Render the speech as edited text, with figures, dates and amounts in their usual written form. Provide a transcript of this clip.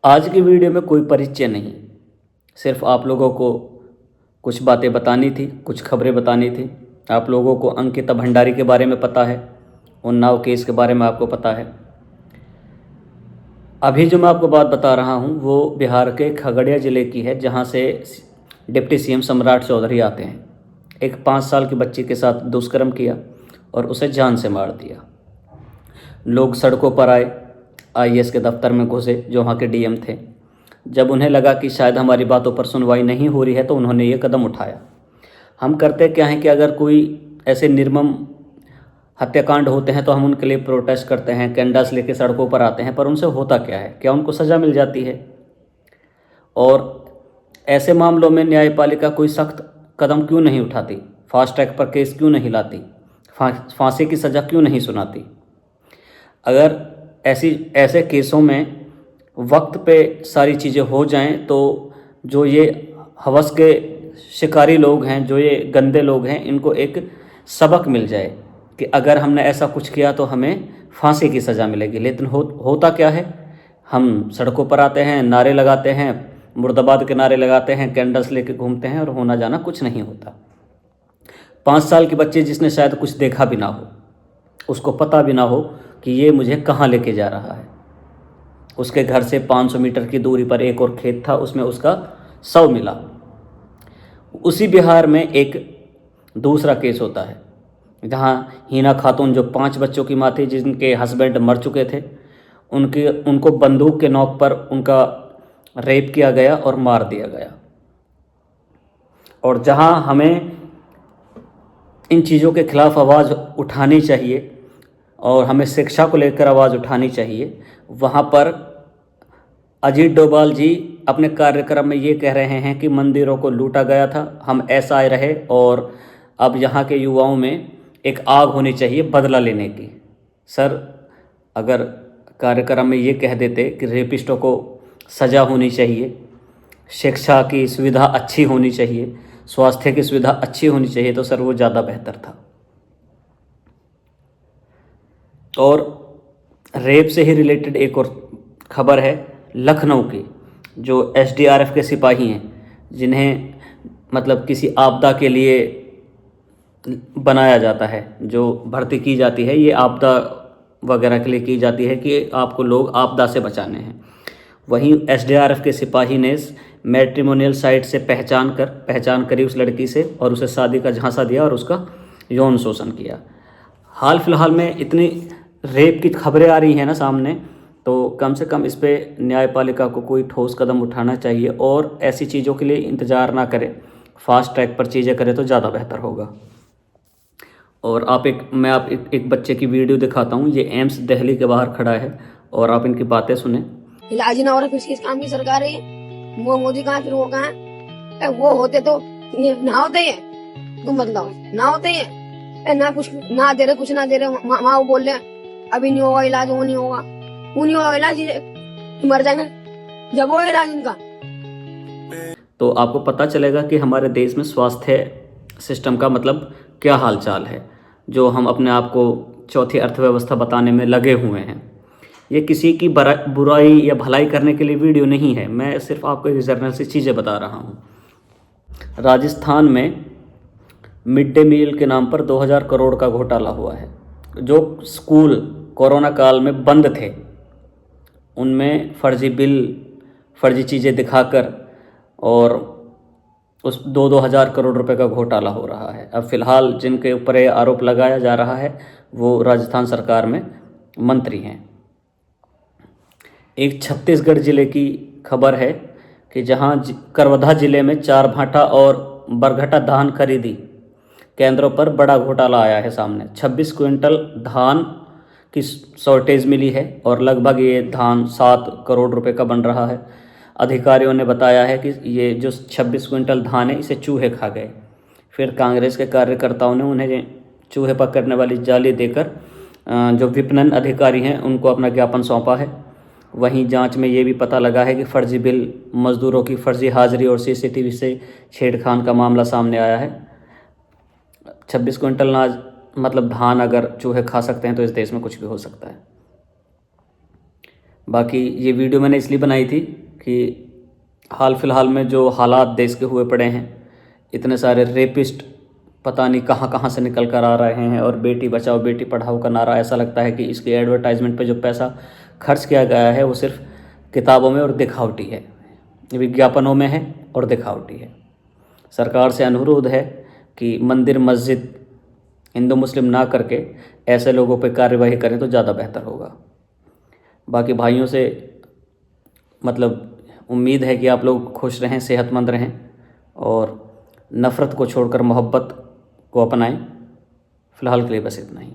आज की वीडियो में कोई परिचय नहीं, सिर्फ आप लोगों को कुछ बातें बतानी थी, कुछ खबरें बतानी थी। आप लोगों को अंकिता भंडारी के बारे में पता है, उन्नाव केस के बारे में आपको पता है। अभी जो मैं आपको बात बता रहा हूँ वो बिहार के खगड़िया ज़िले की है, जहाँ से डिप्टी सीएम सम्राट चौधरी आते हैं। एक 5 साल की बच्ची के साथ दुष्कर्म किया और उसे जान से मार दिया। लोग सड़कों पर आए, आईएएस के दफ्तर में घुसे जो वहाँ के डीएम थे। जब उन्हें लगा कि शायद हमारी बातों पर सुनवाई नहीं हो रही है तो उन्होंने ये कदम उठाया। हम करते क्या हैं कि अगर कोई ऐसे निर्मम हत्याकांड होते हैं तो हम उनके लिए प्रोटेस्ट करते हैं, कैंडल्स लेके सड़कों पर आते हैं, पर उनसे होता क्या है? क्या उनको सज़ा मिल जाती है? और ऐसे मामलों में न्यायपालिका कोई सख्त कदम क्यों नहीं उठाती? फास्ट ट्रैक पर केस क्यों नहीं लाती? फांसी की सज़ा क्यों नहीं सुनाती? अगर ऐसे केसों में वक्त पे सारी चीज़ें हो जाएं तो जो ये हवस के शिकारी लोग हैं, जो ये गंदे लोग हैं, इनको एक सबक मिल जाए कि अगर हमने ऐसा कुछ किया तो हमें फांसी की सज़ा मिलेगी। लेकिन होता क्या है? हम सड़कों पर आते हैं, नारे लगाते हैं, मुर्दाबाद के नारे लगाते हैं, कैंडल्स लेके घूमते हैं और होना जाना कुछ नहीं होता। 5 साल की बच्ची जिसने शायद कुछ देखा भी ना हो, उसको पता भी ना हो कि ये मुझे कहाँ लेके जा रहा है। उसके घर से 500 मीटर की दूरी पर एक और खेत था, उसमें उसका शव मिला। उसी बिहार में एक दूसरा केस होता है जहाँ हिना खातून, जो 5 बच्चों की माँ थी, जिनके हस्बैंड मर चुके थे, उनको बंदूक के नोक पर उनका रेप किया गया और मार दिया गया। और जहाँ हमें इन चीज़ों के खिलाफ आवाज़ उठानी चाहिए और हमें शिक्षा को लेकर आवाज़ उठानी चाहिए, वहाँ पर अजीत डोभाल जी अपने कार्यक्रम में ये कह रहे हैं कि मंदिरों को लूटा गया था, हम ऐसा रहे और अब यहाँ के युवाओं में एक आग होनी चाहिए बदला लेने की। सर, अगर कार्यक्रम में ये कह देते कि रेपिस्टों को सज़ा होनी चाहिए, शिक्षा की सुविधा अच्छी होनी चाहिए, स्वास्थ्य की सुविधा अच्छी होनी चाहिए, तो सर वो ज़्यादा बेहतर था। और रेप से ही रिलेटेड एक और खबर है लखनऊ की, जो एसडीआरएफ के सिपाही हैं, जिन्हें मतलब किसी आपदा के लिए बनाया जाता है, जो भर्ती की जाती है, ये आपदा वगैरह के लिए की जाती है कि आपको लोग आपदा से बचाने हैं। वहीं एसडीआरएफ के सिपाही ने मैट्रिमोनियल साइट से पहचान करी उस लड़की से और उसे शादी का झांसा दिया और उसका यौन शोषण किया। हाल फिलहाल में इतनी रेप की खबरें आ रही हैं ना सामने, तो कम से कम इस पे न्यायपालिका को कोई ठोस कदम उठाना चाहिए और ऐसी चीज़ों के लिए इंतज़ार ना करें, फास्ट ट्रैक पर चीज़ें करें तो ज़्यादा बेहतर होगा। और मैं एक बच्चे की वीडियो दिखाता हूँ। ये एम्स दिल्ली के बाहर खड़ा है और आप इनकी बातें सुने। इलाज ना हो रहा, किस काम की सरकार है? वो मोदी कहाँ, फिर वो कहाँ? वो होते तो ये ना होते हैं, तुम बताओ, ना होते हैं ना, कुछ ना दे रहे, कुछ ना दे रहे। वहाँ वो बोल रहे अभी नहीं होगा इलाज, वो नहीं होगा, वो नहीं होगा इलाज, मर जाएंगे जब वो इलाज इनका। तो आपको पता चलेगा कि हमारे देश में स्वास्थ्य सिस्टम का मतलब क्या हालचाल है, जो हम अपने आप को चौथी अर्थव्यवस्था बताने में लगे हुए हैं। ये किसी की बुराई या भलाई करने के लिए वीडियो नहीं है, मैं सिर्फ आपको एक जर्नल से चीज़ें बता रहा हूँ। राजस्थान में मिड डे मील के नाम पर 2000 करोड़ का घोटाला हुआ है। जो स्कूल कोरोना काल में बंद थे, उनमें फर्जी बिल, फर्जी चीज़ें दिखाकर और उस 2-2 हज़ार करोड़ रुपए का घोटाला हो रहा है। अब फ़िलहाल जिनके ऊपर ये आरोप लगाया जा रहा है वो राजस्थान सरकार में मंत्री हैं। एक छत्तीसगढ़ ज़िले की खबर है कि जहां करवधा ज़िले में 4 भाटा और बरघटा धान खरीदी केंद्रों पर बड़ा घोटाला आया है सामने। 26 क्विंटल धान की शॉर्टेज मिली है और लगभग ये धान 7 करोड़ रुपए का बन रहा है। अधिकारियों ने बताया है कि ये जो 26 क्विंटल धान है, इसे चूहे खा गए। फिर कांग्रेस के कार्यकर्ताओं ने उन्हें चूहे पकड़ने वाली जाली देकर जो विपणन अधिकारी हैं उनको अपना ज्ञापन सौंपा है। वहीं जांच में ये भी पता लगा है कि फर्जी बिल, मजदूरों की फर्जी हाजिरी और सीसीटीवी से छेड़खान का मामला सामने आया है। 26 क्विंटल अनाज मतलब धान अगर चूहे खा सकते हैं तो इस देश में कुछ भी हो सकता है। बाकी ये वीडियो मैंने इसलिए बनाई थी कि हाल फिलहाल में जो हालात देश के हुए पड़े हैं, इतने सारे रेपिस्ट पता नहीं कहाँ कहाँ से निकल कर आ रहे हैं, और बेटी बचाओ बेटी पढ़ाओ का नारा, ऐसा लगता है कि इसके एडवर्टाइजमेंट पे जो पैसा खर्च किया गया है वो सिर्फ किताबों में और दिखावटी है, विज्ञापनों में है और दिखावटी है। सरकार से अनुरोध है कि मंदिर मस्जिद हिंदू मुस्लिम ना करके ऐसे लोगों पे कार्यवाही करें तो ज़्यादा बेहतर होगा। बाकी भाइयों से मतलब उम्मीद है कि आप लोग खुश रहें, सेहतमंद रहें और नफ़रत को छोड़कर मोहब्बत को अपनाएं। फ़िलहाल के लिए बस इतना ही।